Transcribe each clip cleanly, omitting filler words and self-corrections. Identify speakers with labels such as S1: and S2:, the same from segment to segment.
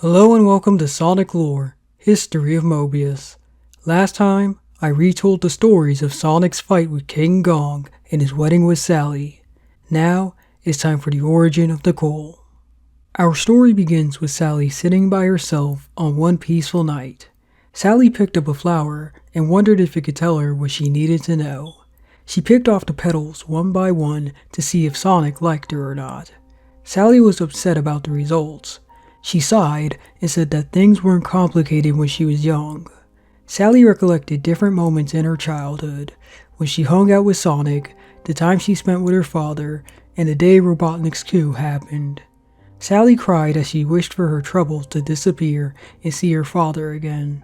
S1: Hello and welcome to Sonic Lore, History of Mobius. Last time, I retold the stories of Sonic's fight with King Gong and his wedding with Sally. Now, it's time for the origin of Nicole. Our story begins with Sally sitting by herself on one peaceful night. Sally picked up a flower and wondered if it could tell her what she needed to know. She picked off the petals one by one to see if Sonic liked her or not. Sally was upset about the results. She sighed and said that things weren't complicated when she was young. Sally recollected different moments in her childhood, when she hung out with Sonic, the time she spent with her father, and the day Robotnik's coup happened. Sally cried as she wished for her troubles to disappear and see her father again.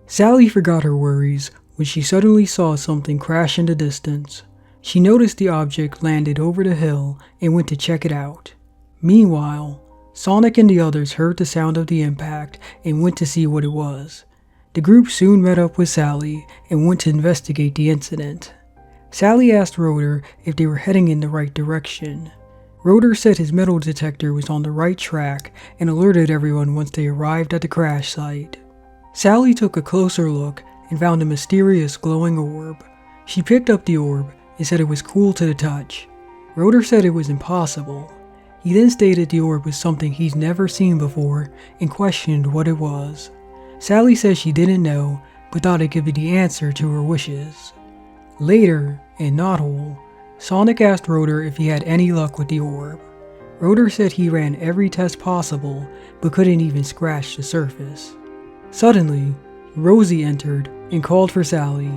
S1: Sally forgot her worries when she suddenly saw something crash in the distance. She noticed the object landed over the hill and went to check it out. Meanwhile, Sonic and the others heard the sound of the impact and went to see what it was. The group soon met up with Sally and went to investigate the incident. Sally asked Rotor if they were heading in the right direction. Rotor said his metal detector was on the right track and alerted everyone once they arrived at the crash site. Sally took a closer look and found a mysterious glowing orb. She picked up the orb and said it was cool to the touch. Rotor said it was impossible. He then stated the orb was something he's never seen before and questioned what it was. Sally said she didn't know, but thought it could be the answer to her wishes. Later, in Knothole, Sonic asked Rotor if he had any luck with the orb. Rotor said he ran every test possible, but couldn't even scratch the surface. Suddenly, Rosie entered and called for Sally.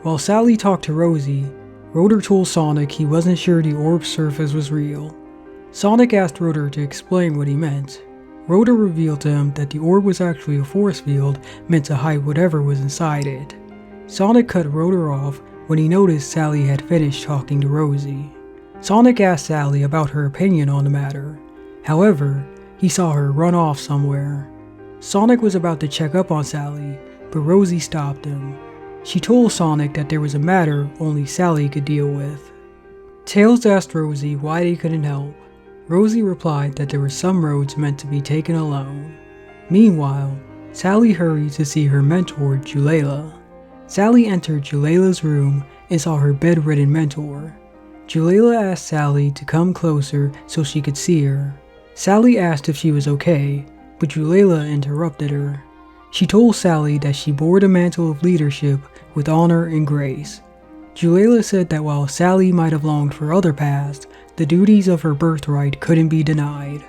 S1: While Sally talked to Rosie, Rotor told Sonic he wasn't sure the orb's surface was real. Sonic asked Rotor to explain what he meant. Rotor revealed to him that the orb was actually a force field meant to hide whatever was inside it. Sonic cut Rotor off when he noticed Sally had finished talking to Rosie. Sonic asked Sally about her opinion on the matter. However, he saw her run off somewhere. Sonic was about to check up on Sally, but Rosie stopped him. She told Sonic that there was a matter only Sally could deal with. Tails asked Rosie why they couldn't help. Rosie replied that there were some roads meant to be taken alone. Meanwhile, Sally hurried to see her mentor, Julela. Sally entered Julela's room and saw her bedridden mentor. Julela asked Sally to come closer so she could see her. Sally asked if she was okay, but Julela interrupted her. She told Sally that she bore the mantle of leadership with honor and grace. Julela said that while Sally might have longed for other paths, the duties of her birthright couldn't be denied.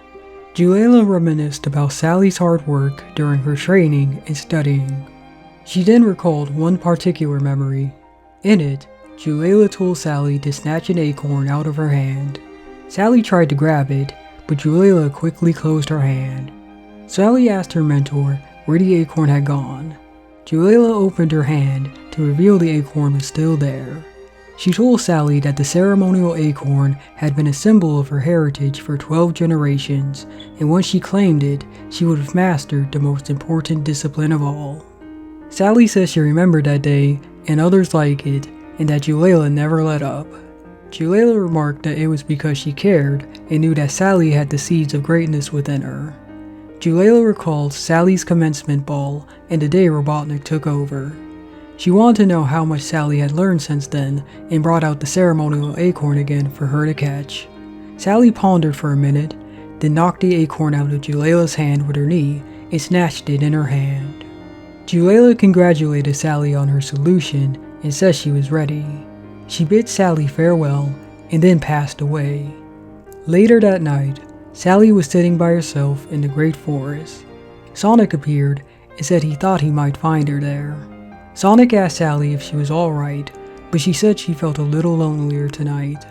S1: Julela reminisced about Sally's hard work during her training and studying. She then recalled one particular memory. In it, Julela told Sally to snatch an acorn out of her hand. Sally tried to grab it, but Julela quickly closed her hand. Sally asked her mentor where the acorn had gone. Julela opened her hand to reveal the acorn was still there. She told Sally that the ceremonial acorn had been a symbol of her heritage for 12 generations, and once she claimed it, she would have mastered the most important discipline of all. Sally says she remembered that day, and others like it, and that Julela never let up. Julela remarked that it was because she cared and knew that Sally had the seeds of greatness within her. Julela recalled Sally's commencement ball and the day Robotnik took over. She wanted to know how much Sally had learned since then and brought out the ceremonial acorn again for her to catch. Sally pondered for a minute, then knocked the acorn out of Julela's hand with her knee and snatched it in her hand. Julela congratulated Sally on her solution and said she was ready. She bid Sally farewell and then passed away. Later that night, Sally was sitting by herself in the great forest. Sonic appeared and said he thought he might find her there. Sonic asked Sally if she was alright, but she said she felt a little lonelier tonight.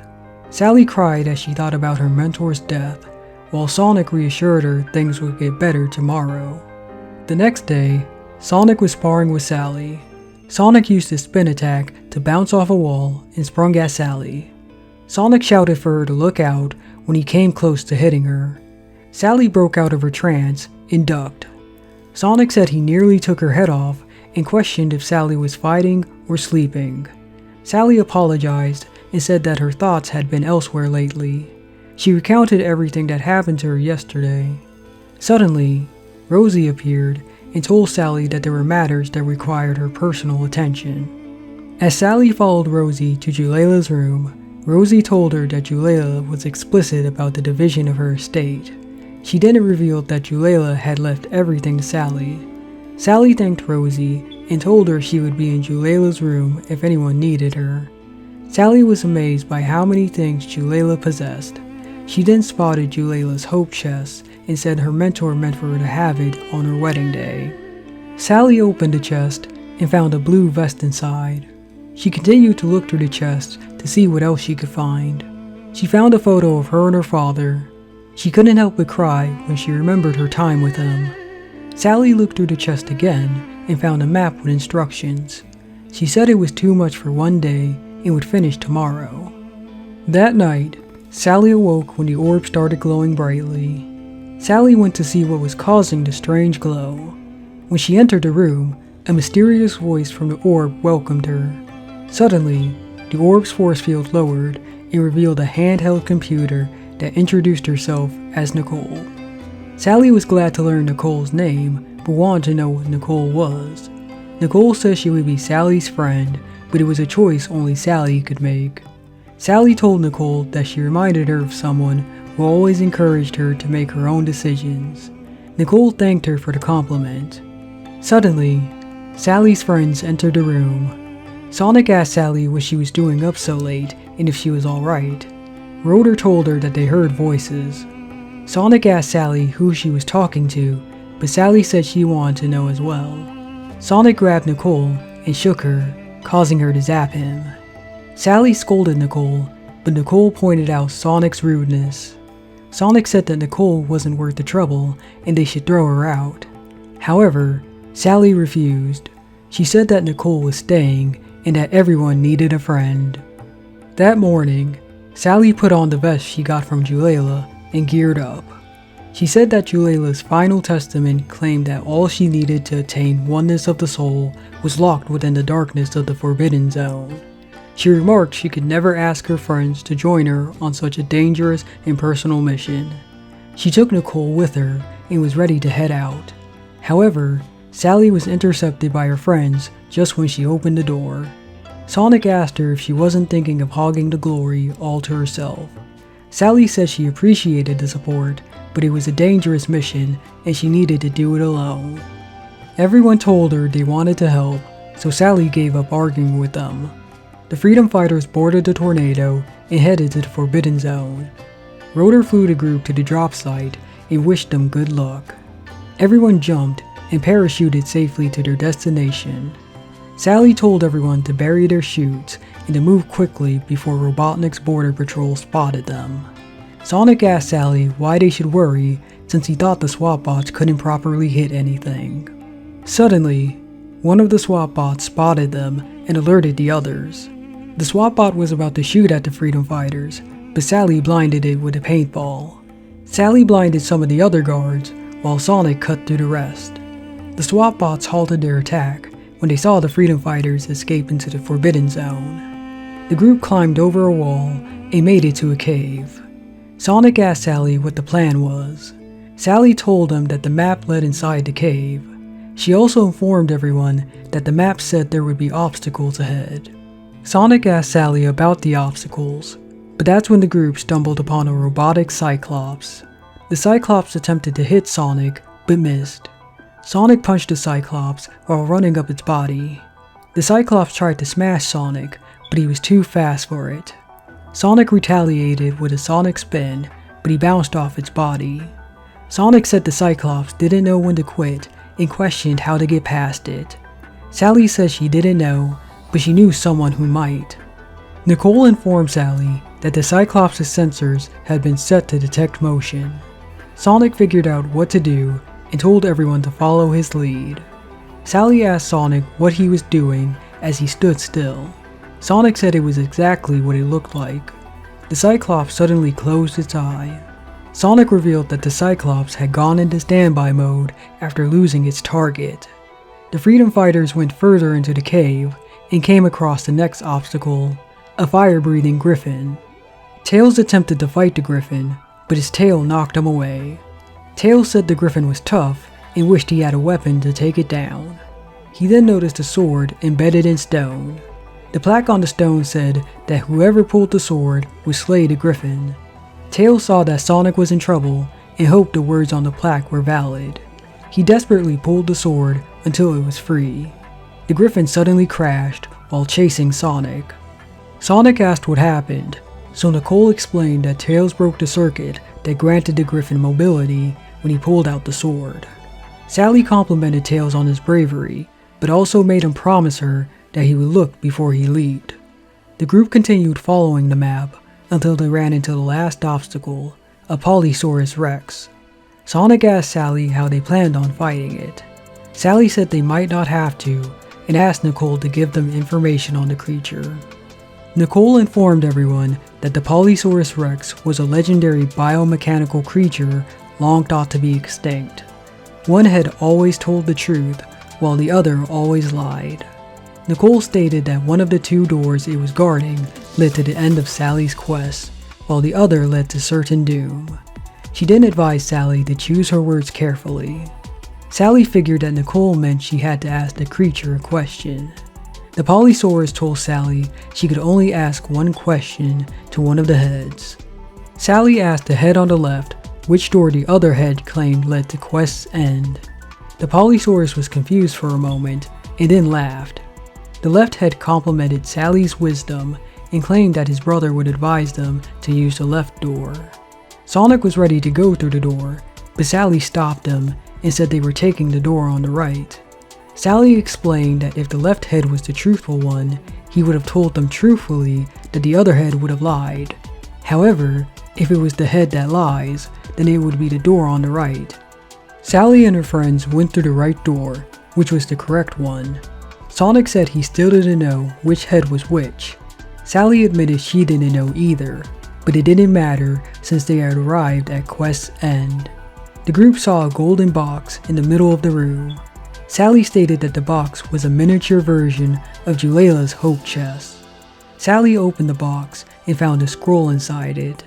S1: Sally cried as she thought about her mentor's death, while Sonic reassured her things would get better tomorrow. The next day, Sonic was sparring with Sally. Sonic used his spin attack to bounce off a wall and sprung at Sally. Sonic shouted for her to look out when he came close to hitting her. Sally broke out of her trance and ducked. Sonic said he nearly took her head off and questioned if Sally was fighting or sleeping. Sally apologized and said that her thoughts had been elsewhere lately. She recounted everything that happened to her yesterday. Suddenly, Rosie appeared and told Sally that there were matters that required her personal attention. As Sally followed Rosie to Julayla's room, Rosie told her that Julayla was explicit about the division of her estate. She then revealed that Julayla had left everything to Sally. Sally thanked Rosie and told her she would be in Julayla's room if anyone needed her. Sally was amazed by how many things Julayla possessed. She then spotted Julayla's hope chest and said her mentor meant for her to have it on her wedding day. Sally opened the chest and found a blue vest inside. She continued to look through the chest to see what else she could find. She found a photo of her and her father. She couldn't help but cry when she remembered her time with him. Sally looked through the chest again and found a map with instructions. She said it was too much for one day and would finish tomorrow. That night, Sally awoke when the orb started glowing brightly. Sally went to see what was causing the strange glow. When she entered the room, a mysterious voice from the orb welcomed her. Suddenly, the orb's force field lowered and revealed a handheld computer that introduced herself as Nicole. Sally was glad to learn Nicole's name, but wanted to know what Nicole was. Nicole said she would be Sally's friend, but it was a choice only Sally could make. Sally told Nicole that she reminded her of someone who always encouraged her to make her own decisions. Nicole thanked her for the compliment. Suddenly, Sally's friends entered the room. Sonic asked Sally what she was doing up so late and if she was alright. Rotor told her that they heard voices. Sonic asked Sally who she was talking to, but Sally said she wanted to know as well. Sonic grabbed Nicole and shook her, causing her to zap him. Sally scolded Nicole, but Nicole pointed out Sonic's rudeness. Sonic said that Nicole wasn't worth the trouble and they should throw her out. However, Sally refused. She said that Nicole was staying and that everyone needed a friend. That morning, Sally put on the vest she got from Julayla and geared up. She said that Julayla's final testament claimed that all she needed to attain oneness of the soul was locked within the darkness of the Forbidden Zone. She remarked she could never ask her friends to join her on such a dangerous and personal mission. She took Nicole with her and was ready to head out. However, Sally was intercepted by her friends just when she opened the door. Sonic asked her if she wasn't thinking of hogging the glory all to herself. Sally said she appreciated the support, but it was a dangerous mission and she needed to do it alone. Everyone told her they wanted to help, so Sally gave up arguing with them. The Freedom Fighters boarded the tornado and headed to the Forbidden Zone. Rotor flew the group to the drop site and wished them good luck. Everyone jumped and parachuted safely to their destination. Sally told everyone to bury their chutes and to move quickly before Robotnik's border patrol spotted them. Sonic asked Sally why they should worry since he thought the SWAT bots couldn't properly hit anything. Suddenly, one of the SWAT bots spotted them and alerted the others. The SWAT bot was about to shoot at the Freedom Fighters, but Sally blinded it with a paintball. Sally blinded some of the other guards, while Sonic cut through the rest. The SWAT bots halted their attack when they saw the Freedom Fighters escape into the Forbidden Zone. The group climbed over a wall and made it to a cave. Sonic asked Sally what the plan was. Sally told him that the map led inside the cave. She also informed everyone that the map said there would be obstacles ahead. Sonic asked Sally about the obstacles, but that's when the group stumbled upon a robotic Cyclops. The Cyclops attempted to hit Sonic, but missed. Sonic punched the Cyclops while running up its body. The Cyclops tried to smash Sonic, but he was too fast for it. Sonic retaliated with a Sonic spin, but he bounced off its body. Sonic said the Cyclops didn't know when to quit and questioned how to get past it. Sally said she didn't know, but she knew someone who might. Nicole informed Sally that the Cyclops' sensors had been set to detect motion. Sonic figured out what to do and told everyone to follow his lead. Sally asked Sonic what he was doing as he stood still. Sonic said it was exactly what it looked like. The Cyclops suddenly closed its eye. Sonic revealed that the Cyclops had gone into standby mode after losing its target. The Freedom Fighters went further into the cave and came across the next obstacle, a fire-breathing griffin. Tails attempted to fight the griffin, but his tail knocked him away. Tails said the griffin was tough and wished he had a weapon to take it down. He then noticed a sword embedded in stone. The plaque on the stone said that whoever pulled the sword would slay the griffin. Tails saw that Sonic was in trouble and hoped the words on the plaque were valid. He desperately pulled the sword until it was free. The griffin suddenly crashed while chasing Sonic. Sonic asked what happened, so Nicole explained that Tails broke the circuit that granted the griffin mobility when he pulled out the sword. Sally complimented Tails on his bravery, but also made him promise her that he would look before he leaped. The group continued following the map until they ran into the last obstacle, a Polysaurus Rex. Sonic asked Sally how they planned on fighting it. Sally said they might not have to, and asked Nicole to give them information on the creature. Nicole informed everyone that the Polysaurus Rex was a legendary biomechanical creature long thought to be extinct. One had always told the truth, while the other always lied. Nicole stated that one of the two doors it was guarding led to the end of Sally's quest, while the other led to certain doom. She then advised Sally to choose her words carefully. Sally figured that Nicole meant she had to ask the creature a question. The Polysaurus told Sally she could only ask one question to one of the heads. Sally asked the head on the left which door the other head claimed led to quest's end. The Polysaurus was confused for a moment and then laughed. The left head complimented Sally's wisdom and claimed that his brother would advise them to use the left door. Sonic was ready to go through the door, but Sally stopped him and said they were taking the door on the right. Sally explained that if the left head was the truthful one, he would have told them truthfully that the other head would have lied. However, if it was the head that lies, then it would be the door on the right. Sally and her friends went through the right door, which was the correct one. Sonic said he still didn't know which head was which. Sally admitted she didn't know either, but it didn't matter since they had arrived at quest's end. The group saw a golden box in the middle of the room. Sally stated that the box was a miniature version of Julayla's hope chest. Sally opened the box and found a scroll inside it.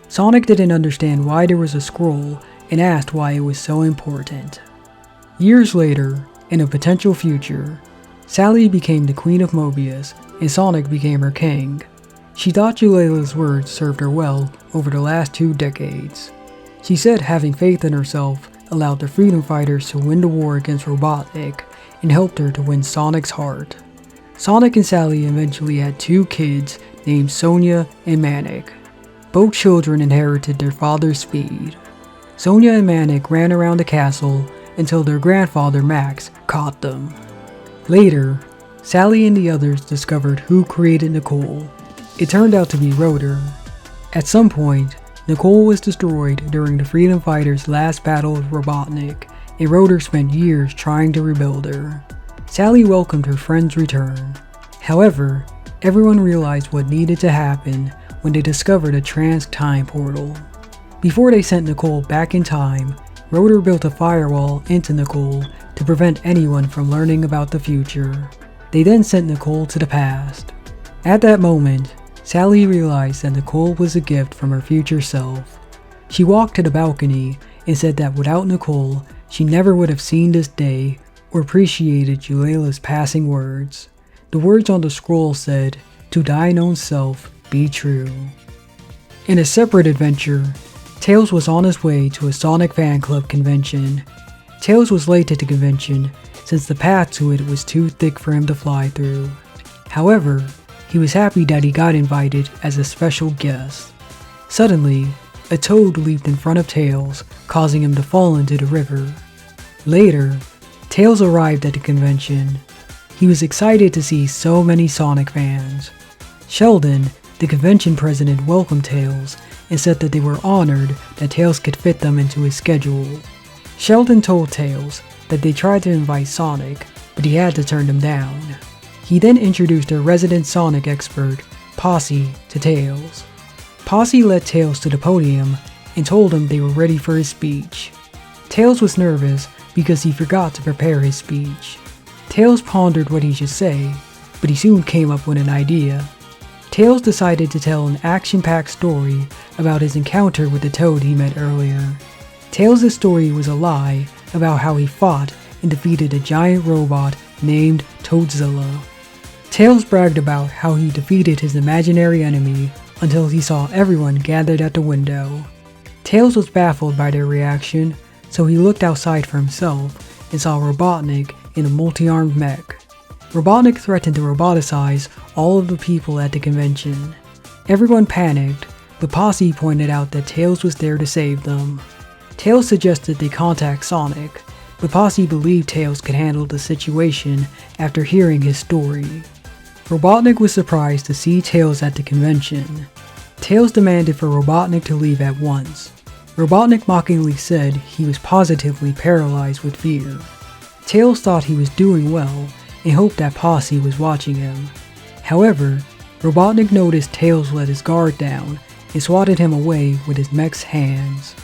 S1: Sonic didn't understand why there was a scroll and asked why it was so important. Years later, in a potential future, Sally became the Queen of Mobius and Sonic became her king. She thought Julayla's words served her well over the last 2 decades. She said having faith in herself allowed the freedom fighters to win the war against Robotnik and helped her to win Sonic's heart. Sonic and Sally eventually had 2 kids named Sonia and Manic. Both children inherited their father's speed. Sonia and Manic ran around the castle until their grandfather Max caught them. Later, Sally and the others discovered who created Nicole. It turned out to be Rotor. At some point, Nicole was destroyed during the freedom fighters' last battle with Robotnik, and Rotor spent years trying to rebuild her. Sally welcomed her friend's return. However, everyone realized what needed to happen when they discovered a trans-time portal. Before they sent Nicole back in time, Rotor built a firewall into Nicole to prevent anyone from learning about the future. They then sent Nicole to the past. At that moment, Sally realized that Nicole was a gift from her future self. She walked to the balcony and said that without Nicole, she never would have seen this day or appreciated Julayla's passing words. The words on the scroll said, "To thine own self be true." In a separate adventure, Tails was on his way to a Sonic fan club convention. Tails was late to the convention since the path to it was too thick for him to fly through. However, he was happy that he got invited as a special guest. Suddenly, a toad leaped in front of Tails, causing him to fall into the river. Later, Tails arrived at the convention. He was excited to see so many Sonic fans. Sheldon, the convention president, welcomed Tails and said that they were honored that Tails could fit them into his schedule. Sheldon told Tails that they tried to invite Sonic, but he had to turn them down. He then introduced their resident Sonic expert, Posse, to Tails. Posse led Tails to the podium and told him they were ready for his speech. Tails was nervous because he forgot to prepare his speech. Tails pondered what he should say, but he soon came up with an idea. Tails decided to tell an action-packed story about his encounter with the toad he met earlier. Tails' story was a lie about how he fought and defeated a giant robot named Toadzilla. Tails bragged about how he defeated his imaginary enemy until he saw everyone gathered at the window. Tails was baffled by their reaction, so he looked outside for himself and saw Robotnik in a multi-armed mech. Robotnik threatened to roboticize all of the people at the convention. Everyone panicked, but Posse pointed out that Tails was there to save them. Tails suggested they contact Sonic, but Posse believed Tails could handle the situation after hearing his story. Robotnik was surprised to see Tails at the convention. Tails demanded for Robotnik to leave at once. Robotnik mockingly said he was positively paralyzed with fear. Tails thought he was doing well and hoped that Posse was watching him. However, Robotnik noticed Tails let his guard down and swatted him away with his mech's hands.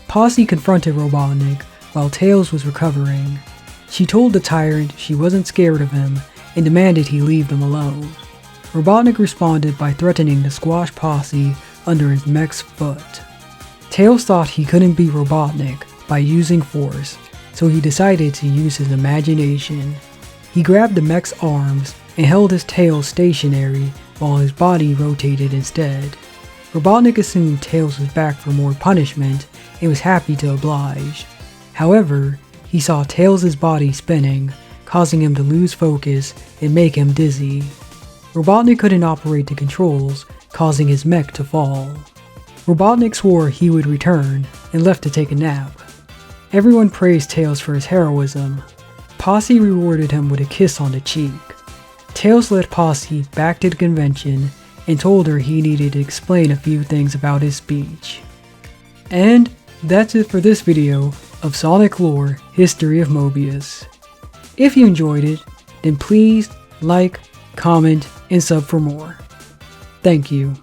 S1: Posse confronted Robotnik while Tails was recovering. She told the tyrant she wasn't scared of him and demanded he leave them alone. Robotnik responded by threatening to squash Posse under his mech's foot. Tails thought he couldn't beat Robotnik by using force, so he decided to use his imagination. He grabbed the mech's arms and held his tail stationary while his body rotated instead. Robotnik assumed Tails was back for more punishment and was happy to oblige. However, he saw Tails' body spinning, causing him to lose focus and make him dizzy. Robotnik couldn't operate the controls, causing his mech to fall. Robotnik swore he would return and left to take a nap. Everyone praised Tails for his heroism. Posse rewarded him with a kiss on the cheek. Tails led Posse back to the convention and told her he needed to explain a few things about his speech. And that's it for this video of Sonic Lore History of Mobius. If you enjoyed it, then please like, comment, and sub for more. Thank you.